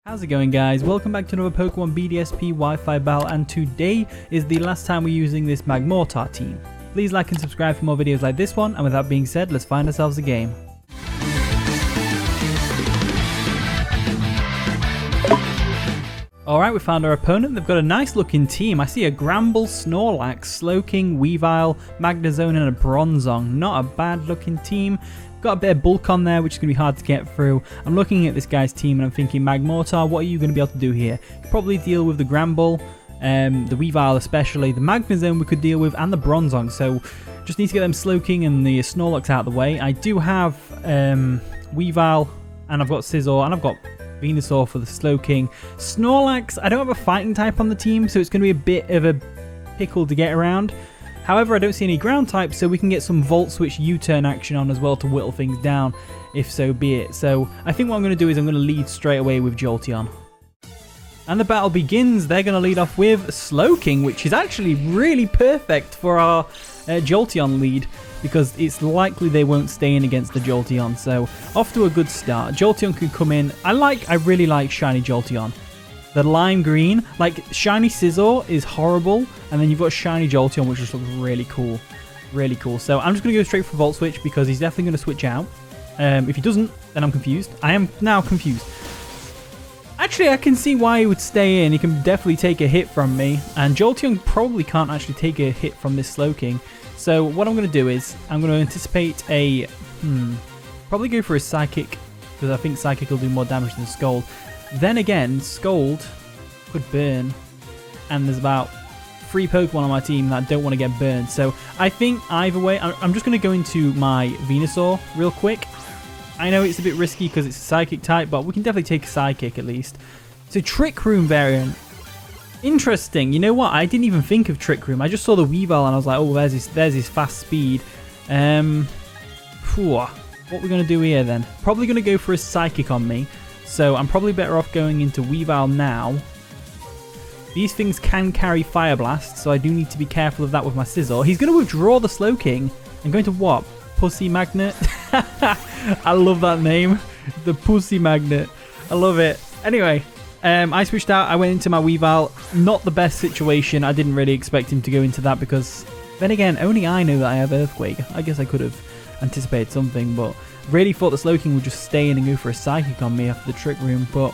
How's it going, guys? Welcome back to another Pokemon BDSP Wi-Fi battle, and today is the last time we're using this Magmortar team. Please like and subscribe for more videos like this one, and with that being said, let's find ourselves a game. Alright, we found our opponent. They've got a nice looking team. I see a Gramble, Snorlax, Slowking, Weavile, Magnezone and a Bronzong. Not a bad looking team. Got a bit of bulk on there, which is going to be hard to get through. I'm looking at this guy's team and I'm thinking, Magmortar, what are you going to be able to do here? Probably deal with the Gramble, the Weavile especially, the Magnezone we could deal with, and the Bronzong. So just need to get them Slowking and the Snorlax out of the way. I do have Weavile, and I've got Scizor, and I've got Venusaur for the Slowking. Snorlax, I don't have a fighting type on the team, so it's going to be a bit of a pickle to get around. However, I don't see any ground types, so we can get some Volt Switch U-turn action on as well to whittle things down, if so be it. So I think what I'm going to do is I'm going to lead straight away with Jolteon. And the battle begins. They're going to lead off with Slowking, which is actually really perfect for our Jolteon lead, because it's likely they won't stay in against the Jolteon. So off to a good start. Jolteon can come in. I really like shiny Jolteon. The lime green, like shiny Scizor is horrible, and then you've got shiny Jolteon, which just looks really cool. Really cool. So I'm just going to go straight for Volt Switch because he's definitely going to switch out. If he doesn't, then I'm confused. I am now confused. Actually, I can see why he would stay in. He can definitely take a hit from me, and Jolteon probably can't actually take a hit from this Slowking. So what I'm going to do is I'm going to anticipate a... probably go for a Psychic, because I think Psychic will do more damage than Scald. Then again, Scald could burn, and there's about 3 Pokemon on my team that don't want to get burned. So I think either way, I'm just going to go into my Venusaur real quick. I know it's a bit risky because it's a Psychic type, but we can definitely take a Psychic at least. So Trick Room variant. Interesting. You know what? I didn't even think of Trick Room. I just saw the Weevil and I was like, oh, there's his fast speed. What we're going to do here then? Probably going to go for a Psychic on me. So I'm probably better off going into Weavile now. These things can carry Fire Blast, so I do need to be careful of that with my Scizor. He's going to withdraw the Slowking. I'm going to what? Pussy Magnet? I love that name. The Pussy Magnet. I love it. Anyway, I switched out. I went into my Weavile. Not the best situation. I didn't really expect him to go into that because, then again, only I know that I have Earthquake. I guess I could have anticipated something, but really thought the Slowking would just stay in and go for a Psychic on me after the Trick Room, but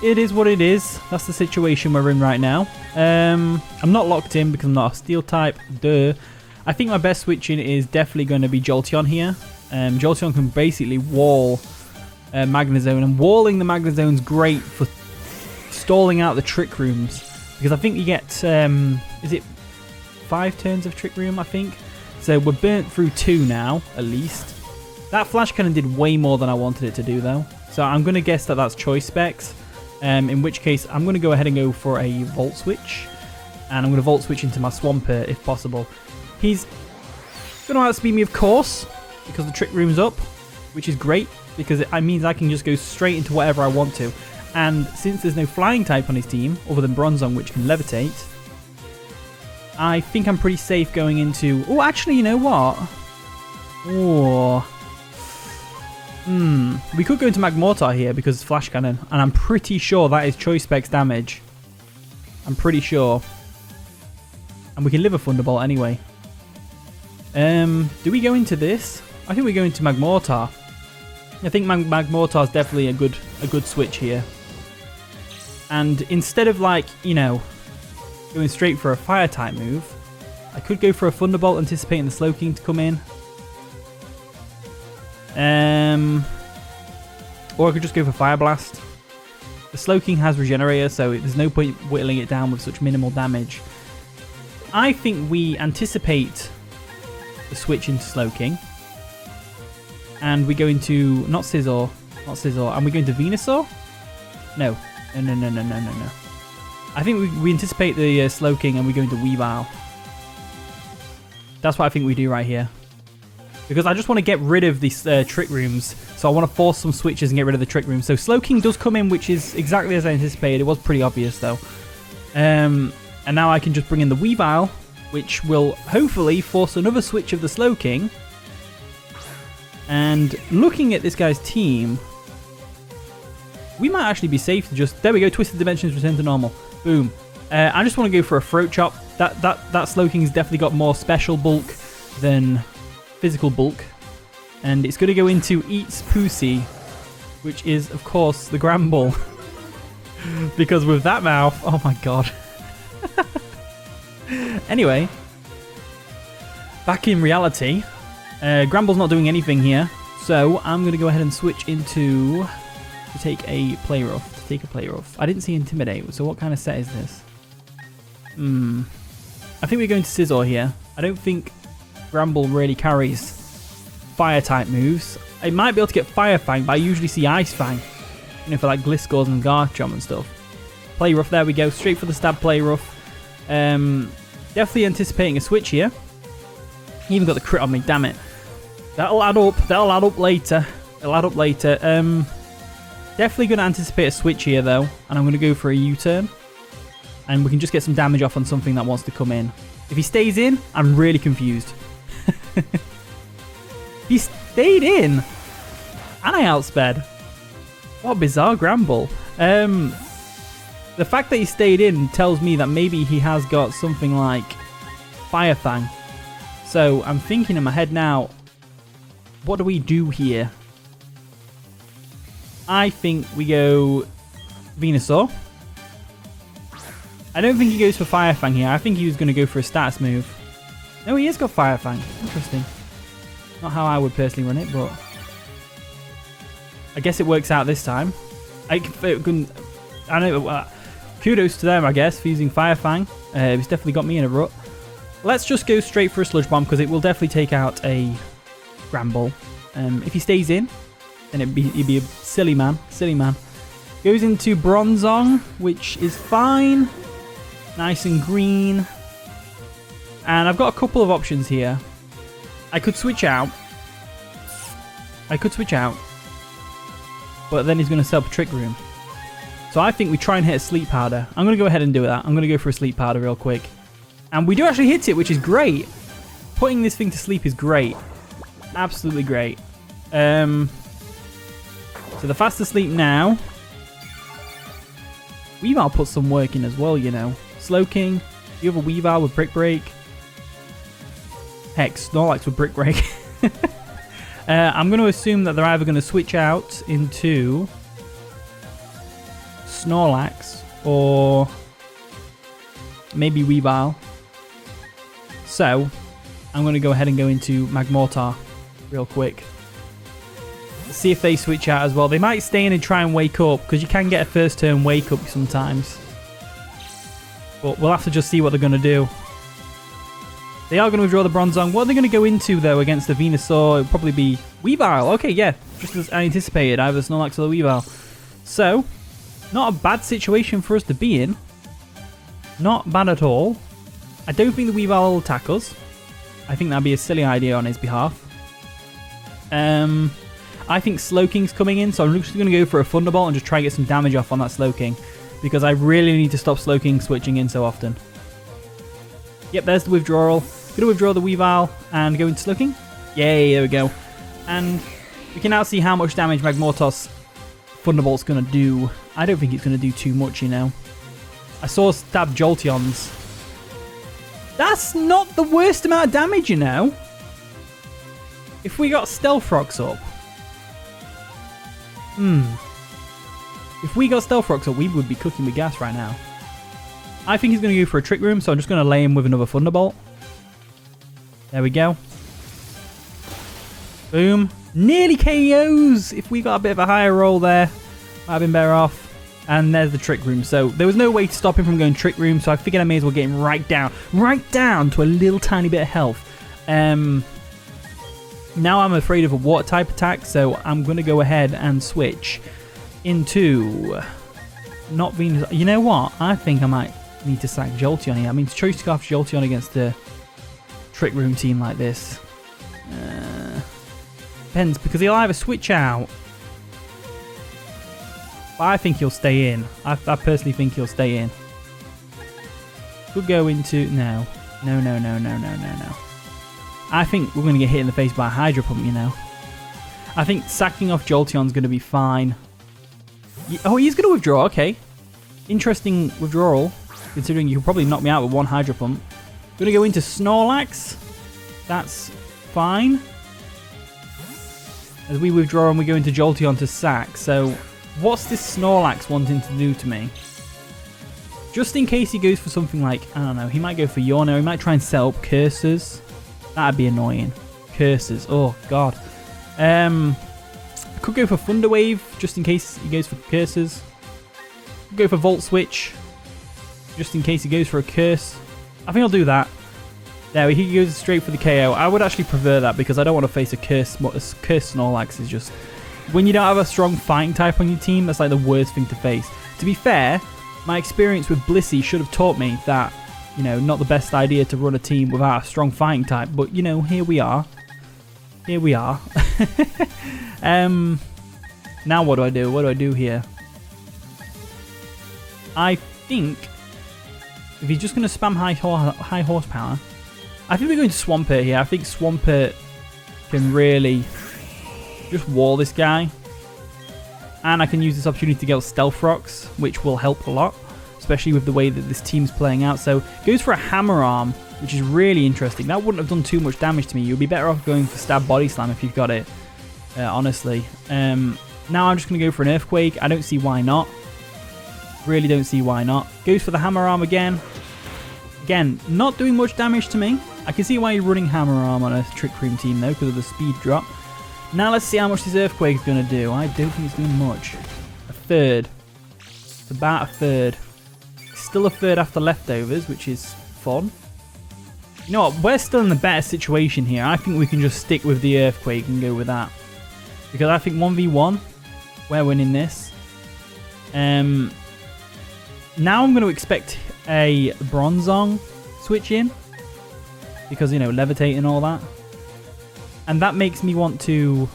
it is what it is. That's the situation we're in right now. I'm not locked in because I'm not a Steel type. Duh. I think my best switching is definitely going to be Jolteon here. Jolteon can basically wall Magnezone, and walling the Magnezone's great for stalling out the Trick Rooms, because I think you get, is it 5 turns of Trick Room, I think? So we're burnt through 2 now, at least. That Flash Cannon did way more than I wanted it to do, though. So I'm going to guess that that's choice specs. In which case, I'm going to go ahead and go for a Volt Switch. And I'm going to Volt Switch into my Swampert, if possible. He's going to outspeed me, of course, because the Trick Room's up, which is great, because it means I can just go straight into whatever I want to. And since there's no Flying type on his team, other than Bronzong, which can Levitate, I think I'm pretty safe going into... Oh, actually, you know what? Oh... we could go into Magmortar here because it's Flash Cannon, and I'm pretty sure that is choice specs damage. I'm pretty sure. And we can live a Thunderbolt anyway. Do we go into this? I think we go into Magmortar. I think Magmortar is definitely a good switch here. And instead of, like, you know, going straight for a Fire type move, I could go for a Thunderbolt, anticipating the Slowking to come in. Or I could just go for Fire Blast. The Slowking has Regenerator, so there's no point whittling it down with such minimal damage. I think we anticipate the switch into Slowking. And we go into, not Scizor, and we go into Venusaur? No. No. I think we anticipate the Slowking and we go into Weavile. That's what I think we do right here. Because I just want to get rid of these Trick Rooms. So I want to force some switches and get rid of the Trick Rooms. So Slowking does come in, which is exactly as I anticipated. It was pretty obvious, though. And now I can just bring in the Weavile, which will hopefully force another switch of the Slowking. And looking at this guy's team, we might actually be safe to just... There we go, Twisted Dimensions return to normal. Boom. I just want to go for a Throat Chop. That Slowking's definitely got more special bulk than physical bulk. And it's going to go into Eats Pussy, which is, of course, the Gramble. Because with that mouth... Oh my god. Anyway. Back in reality. Gramble's not doing anything here. So I'm going to go ahead and switch into... To take a Play Rough. I didn't see Intimidate, so what kind of set is this? I think we're going to Scizor here. I don't think Gramble really carries Fire-type moves. I might be able to get Fire Fang, but I usually see Ice Fang. You know, for like Gliscors and Garchomp and stuff. Play Rough, there we go. Straight for the stab Play Rough. Definitely anticipating a switch here. Even got the crit on me, damn it. That'll add up later. Definitely going to anticipate a switch here, though. And I'm going to go for a U-turn. And we can just get some damage off on something that wants to come in. If he stays in, I'm really confused. He stayed in! And I outsped. What a bizarre Gramble. The fact that he stayed in tells me that maybe he has got something like Fire Fang. So I'm thinking in my head now, what do we do here? I think we go Venusaur. I don't think he goes for Fire Fang here. I think he was going to go for a status move. No, he has got Fire Fang. Interesting. Not how I would personally run it, but I guess it works out this time. I know. Kudos to them, I guess, for using Fire Fang. It's definitely got me in a rut. Let's just go straight for a Sludge Bomb because it will definitely take out a Gramble. If he stays in, then he'd be a silly man. Goes into Bronzong, which is fine. Nice and green. And I've got a couple of options here. I could switch out. But then he's going to set up a Trick Room. So I think we try and hit a Sleep Powder. I'm going to go ahead and do that. I'm going to go for a Sleep Powder real quick. And we do actually hit it, which is great. Putting this thing to sleep is great. Absolutely great. So the fast asleep now. Weavile puts some work in as well, you know. Slowking. You have a Weavile with Brick Break. Heck, Snorlax with Brick Break. I'm going to assume that they're either going to switch out into Snorlax or maybe Weavile. So, I'm going to go ahead and go into Magmortar real quick. See if they switch out as well. They might stay in and try and wake up because you can get a first turn wake up sometimes. But we'll have to just see what they're going to do. They are going to withdraw the Bronzong. What are they going to go into, though, against the Venusaur? It would probably be Weavile. Okay, yeah. Just as I anticipated. Either Snorlax or the Weavile. So, not a bad situation for us to be in. Not bad at all. I don't think the Weavile will attack us. I think that'd be a silly idea on his behalf. I think Slowking's coming in, so I'm just going to go for a Thunderbolt and just try and get some damage off on that Slowking. Because I really need to stop Slowking switching in so often. Yep, there's the withdrawal. Going to withdraw the Weavile and go into Slowking. Yay, there we go. And we can now see how much damage Magmortar's Thunderbolt's going to do. I don't think it's going to do too much, you know. I saw stab Jolteons. That's not the worst amount of damage, you know. If we got Stealth Rocks up. If we got Stealth Rocks up, we would be cooking with gas right now. I think he's going to go for a Trick Room, so I'm just going to lay him with another Thunderbolt. There we go. Boom. Nearly KOs. If we got a bit of a higher roll there, might have been better off. And there's the Trick Room. So there was no way to stop him from going Trick Room, so I figured I may as well get him right down to a little tiny bit of health. Now I'm afraid of a water type attack, so I'm going to go ahead and switch into not Venus. You know what? I think I might need to sack Jolteon here. I mean, choice to go off Jolteon against a Trick Room team like this. Depends, because he'll either switch out. But I think he'll stay in. I personally think he'll stay in. Could go into... No. I think we're going to get hit in the face by a Hydro Pump, you know. I think sacking off Jolteon's going to be fine. Oh, he's going to withdraw. Okay. Interesting withdrawal, considering you could probably knock me out with one Hydro Pump. Going to go into Snorlax. That's fine. As we withdraw and we go into Jolteon to sack. So, what's this Snorlax wanting to do to me? Just in case he goes for something like, I don't know, he might go for Yorno. He might try and set up Curses. That'd be annoying. Curses. Oh, God. Could go for Thunder Wave, just in case he goes for Curses. Could go for Volt Switch, just in case he goes for a Curse. I think I'll do that. There, he goes straight for the KO. I would actually prefer that because I don't want to face a Curse. Curse Snorlax is just... When you don't have a strong fighting type on your team, that's like the worst thing to face. To be fair, my experience with Blissey should have taught me that, you know, not the best idea to run a team without a strong fighting type. But, you know, here we are. Here we are. Now what do I do? What do I do here? I think if he's just going to spam high horsepower, I think we're going to Swampert here. I think Swampert can really just wall this guy. And I can use this opportunity to get Stealth Rocks, which will help a lot, especially with the way that this team's playing out. So goes for a Hammer Arm, which is really interesting. That wouldn't have done too much damage to me. You'd be better off going for Stab Body Slam if you've got it, honestly. Now I'm just going to go for an Earthquake. I don't see why not. Really don't see why not. Goes for the Hammer Arm again. Again, not doing much damage to me. I can see why you're running Hammer Arm on a Trick Room team though, because of the speed drop. Now let's see how much this Earthquake is going to do. I don't think it's doing much. A third. It's about a third. Still a third after leftovers, which is fun. You know what? We're still in the better situation here. I think we can just stick with the Earthquake and go with that. Because I think 1v1, we're winning this. Now I'm going to expect a Bronzong switch in. Because, you know, Levitate and all that. And that makes me want to...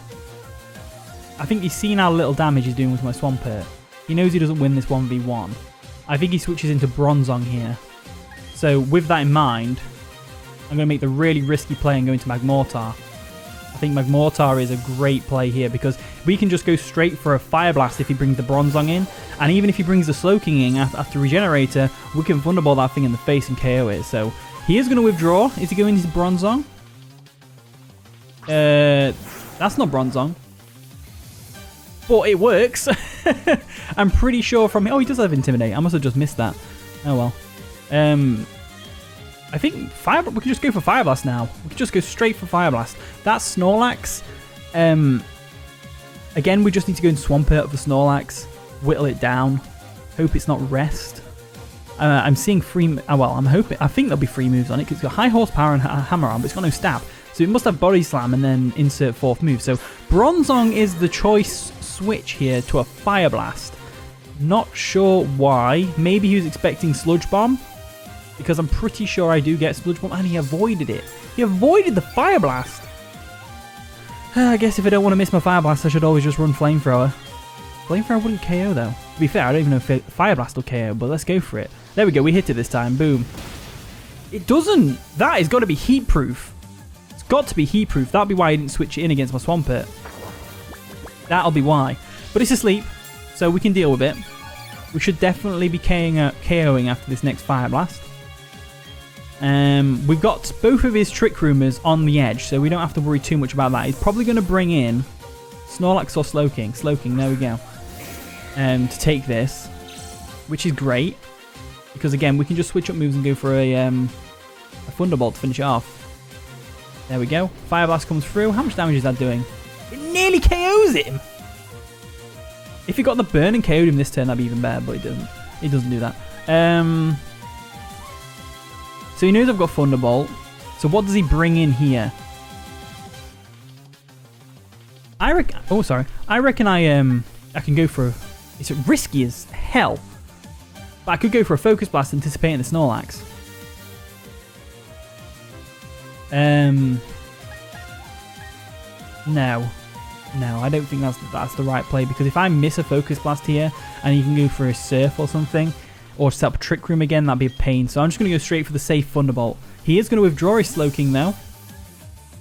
I think he's seen how little damage he's doing with my Swampert. He knows he doesn't win this 1v1. I think he switches into Bronzong here. So with that in mind, I'm going to make the really risky play and go into Magmortar. I think Magmortar is a great play here because we can just go straight for a Fire Blast if he brings the Bronzong in. And even if he brings the Slowking in after Regenerator, we can Thunderbolt that thing in the face and KO it. So he is going to withdraw. Is he going into Bronzong? That's not Bronzong. But it works. I'm pretty sure from... Oh, he does have Intimidate. I must have just missed that. Oh, well. I think we can just go for Fire Blast now. We can just go straight for Fire Blast. That's Snorlax. Again, we just need to go in Swampert for Snorlax. Whittle it down. Hope it's not Rest. I'm seeing free... well, I'm hoping... I think there'll be free moves on it because it's got high horsepower and Hammer Arm, but it's got no stab. So it must have Body Slam and then insert fourth move. So Bronzong is the choice switch here to a Fire Blast. Not sure why. Maybe he was expecting Sludge Bomb. Because I'm pretty sure I do get Sludge Bomb. And he avoided it. He avoided the Fire Blast. I guess if I don't want to miss my Fire Blast, I should always just run Flamethrower. Flamethrower wouldn't KO though. To be fair, I don't even know if Fire Blast will KO. But let's go for it. There we go. We hit it this time. Boom. It doesn't. That has got to be heat proof. It's got to be heat proof. That'll be why I didn't switch it in against my Swampert. That'll be why. But it's asleep. So we can deal with it. We should definitely be KOing after this next Fire Blast. We've got both of his Trick Roomers on the edge, so we don't have to worry too much about that. He's probably going to bring in Snorlax or Slowking. Slowking, there we go. To take this, which is great. Because again, we can just switch up moves and go for a Thunderbolt to finish it off. There we go. Fire Blast comes through. How much damage is that doing? It nearly KOs him! If he got the burn and KO'd him this turn, that'd be even better, but he doesn't. He doesn't do that. So he knows I've got Thunderbolt. So what does he bring in here? I reckon I can go for... It's risky as hell. But I could go for a Focus Blast anticipating the Snorlax. No, I don't think that's the right play, because if I miss a Focus Blast here and he can go for a Surf or something, or set up a Trick Room again, that'd be a pain. So I'm just going to go straight for the safe Thunderbolt. He is going to withdraw his Slowking though,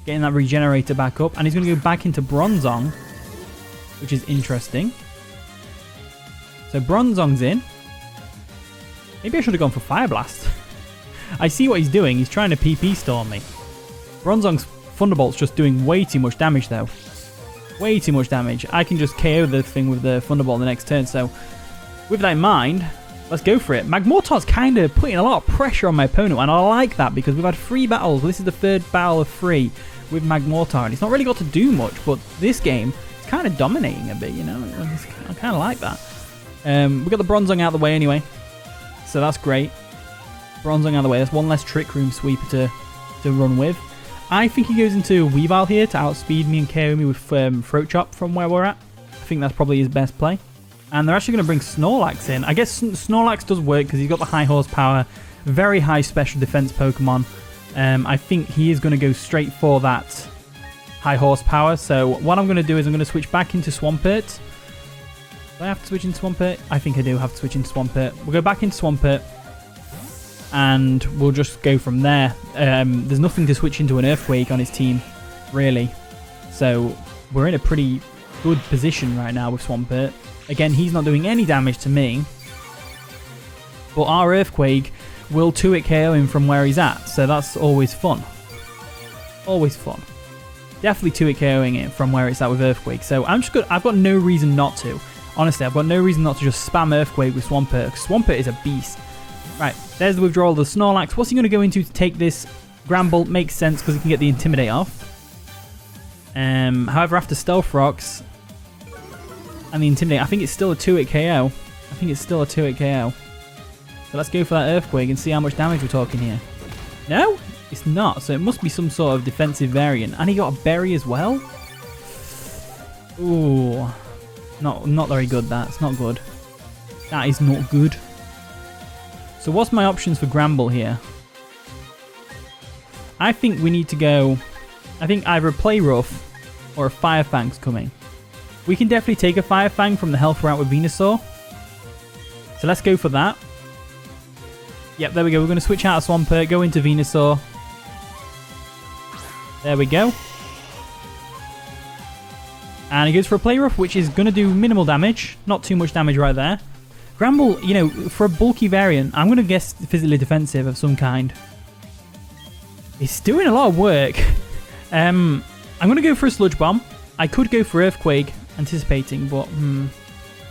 getting that Regenerator back up, and he's going to go back into Bronzong, which is interesting. So Bronzong's in. Maybe I should have gone for Fire Blast. I see what he's doing. He's trying to PP Storm me. Bronzong's Thunderbolt's just doing way too much damage though. Way too much damage. I can just KO the thing with the Thunderbolt the next turn. So with that in mind, let's go for it. Magmortar's kind of putting a lot of pressure on my opponent, and I like that because we've had 3 battles. This is the 3rd battle of 3 with Magmortar, and it's not really got to do much, but this game is kind of dominating a bit, you know? I kind of like that. We got the Bronzong out of the way anyway, so that's great. Bronzong out of the way. That's one less Trick Room Sweeper to run with. I think he goes into Weavile here to outspeed me and KO me with Throat Chop from where we're at. I think that's probably his best play. And they're actually going to bring Snorlax in. I guess Snorlax does work because he's got the high horsepower, very high special defense Pokemon. I think he is going to go straight for that high horsepower. So what I'm going to do is I'm going to switch back into Swampert. Do I have to switch into Swampert? I think I do have to switch into Swampert. We'll go back into Swampert. And we'll just go from there. There's nothing to switch into an Earthquake on his team, really. So we're in a pretty good position right now with Swampert. Again, he's not doing any damage to me. But our Earthquake will 2-hit KO him from where he's at. So that's always fun. Always fun. Definitely 2-hit KOing it from where it's at with Earthquake. So I'm just good. I've got no reason not to. Honestly, I've got no reason not to just spam Earthquake with Swampert. Swampert is a beast. Right, there's the withdrawal of the Snorlax. What's he going to go into to take this? Gramble makes sense because he can get the Intimidate off. However, after Stealth Rocks and the Intimidate, I think it's still a 2-hit KO. I think it's still a 2-hit KO. So let's go for that Earthquake and see how much damage we're talking here. No, it's not. So it must be some sort of defensive variant. And he got a Berry as well. Ooh, not very good. That's not good. That is not good. So what's my options for Gramble here? I think we need to go... I think either a Play Rough or a Fire Fang's coming. We can definitely take a Fire Fang from the health route with Venusaur. So let's go for that. Yep, there we go. We're going to switch out of Swampert, go into Venusaur. There we go. And he goes for a Play Rough, which is going to do minimal damage. Not too much damage right there. Gramble, you know, for a bulky variant, I'm going to guess physically defensive of some kind. It's doing a lot of work. I'm going to go for a Sludge Bomb. I could go for Earthquake, anticipating, but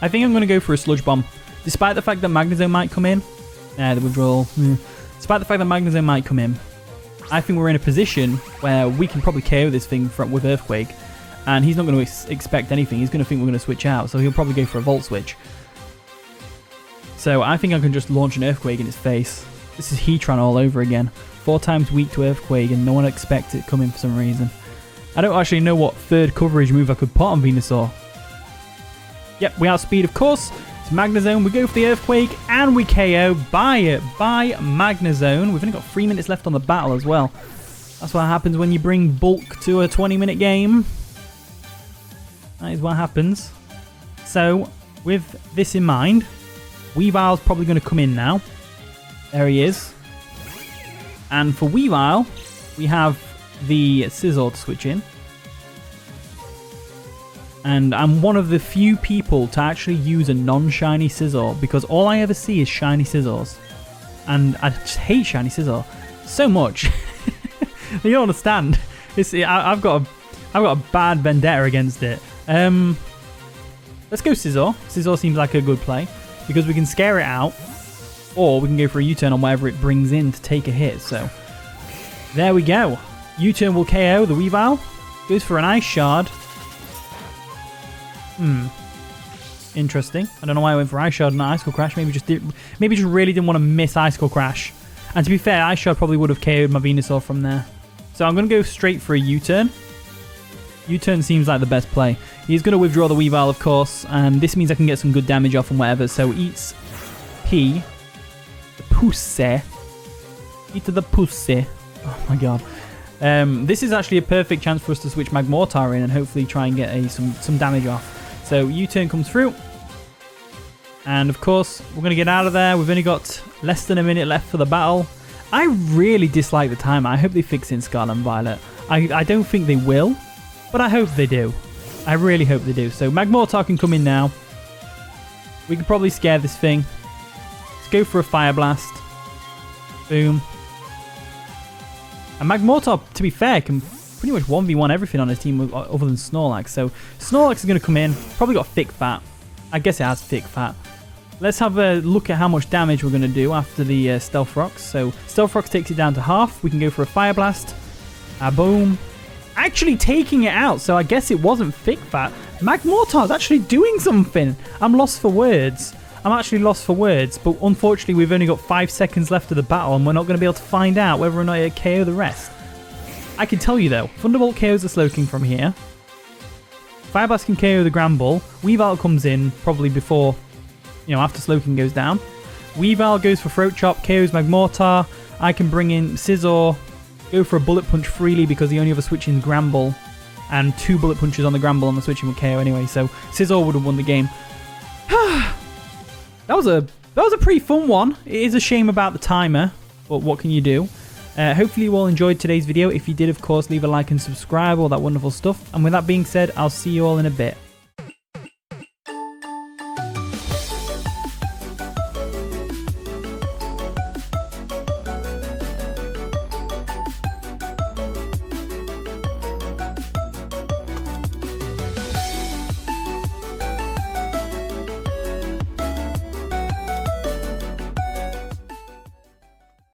I think I'm going to go for a Sludge Bomb. Despite the fact that Magnezone might come in. The withdrawal. Despite the fact that Magnezone might come in, I think we're in a position where we can probably KO this thing with Earthquake. And he's not going to expect anything. He's going to think we're going to switch out, so he'll probably go for a Volt Switch. So I think I can just launch an Earthquake in his face. This is Heatran all over again. 4 times weak to Earthquake and no one expects it coming for some reason. I don't actually know what 3rd coverage move I could put on Venusaur. Yep, we outspeed of course. It's Magnezone. We go for the Earthquake and we KO by Magnezone. We've only got 3 minutes left on the battle as well. That's what happens when you bring bulk to a 20-minute game. That is what happens. So with this in mind, Weavile's probably going to come in now. There he is. And for Weavile, we have the Scizor to switch in. And I'm one of the few people to actually use a non-shiny Scizor because all I ever see is shiny Scizors. And I just hate shiny Scizor so much. You don't understand. I've got a bad vendetta against it. Let's go Scizor. Scizor seems like a good play. Because we can scare it out, or we can go for a U-turn on whatever it brings in to take a hit. So, there we go. U-turn will KO the Weavile. Goes for an Ice Shard. Interesting. I don't know why I went for Ice Shard and not Icicle Crash. Maybe just really didn't want to miss Icicle Crash. And to be fair, Ice Shard probably would have KO'd my Venusaur from there. So I'm going to go straight for a U-turn. U-turn seems like the best play. He's going to withdraw the Weavile, of course, and this means I can get some good damage off and whatever. So eats P. The pussy. Eat the pussy. Oh my god. This is actually a perfect chance for us to switch Magmortar in and hopefully try and get some damage off. So U-turn comes through. And of course, we're going to get out of there. We've only got less than a minute left for the battle. I really dislike the timer. I hope they fix it in Scarlet and Violet. I don't think they will. But I hope they do. I really hope they do. So Magmortar can come in now. We could probably scare this thing. Let's go for a Fire Blast. Boom. And Magmortar, to be fair, can pretty much 1v1 everything on his team other than Snorlax. So Snorlax is going to come in. Probably got thick fat. I guess it has thick fat. Let's have a look at how much damage we're going to do after the Stealth Rocks. So Stealth Rocks takes it down to half. We can go for a Fire Blast. Boom. Actually taking it out. So I guess it wasn't thick fat. Magmortar's actually doing something. I'm lost for words. I'm actually lost for words. But unfortunately, we've only got 5 seconds left of the battle. And we're not going to be able to find out whether or not it KO the rest. I can tell you though, Thunderbolt KOs the Slowking from here. Fire Blast can KO the Granbull. Weavile comes in probably before, after Slowking goes down. Weavile goes for Throat Chop, KOs Magmortar. I can bring in Scizor, go for a Bullet Punch freely because the only other switching is Granbull. And 2 Bullet Punches on the Granbull and the switching with KO anyway, so Scizor would have won the game. That was a pretty fun one. It is a shame about the timer, but what can you do? Hopefully you all enjoyed today's video. If you did, of course, leave a like and subscribe, all that wonderful stuff. And with that being said, I'll see you all in a bit.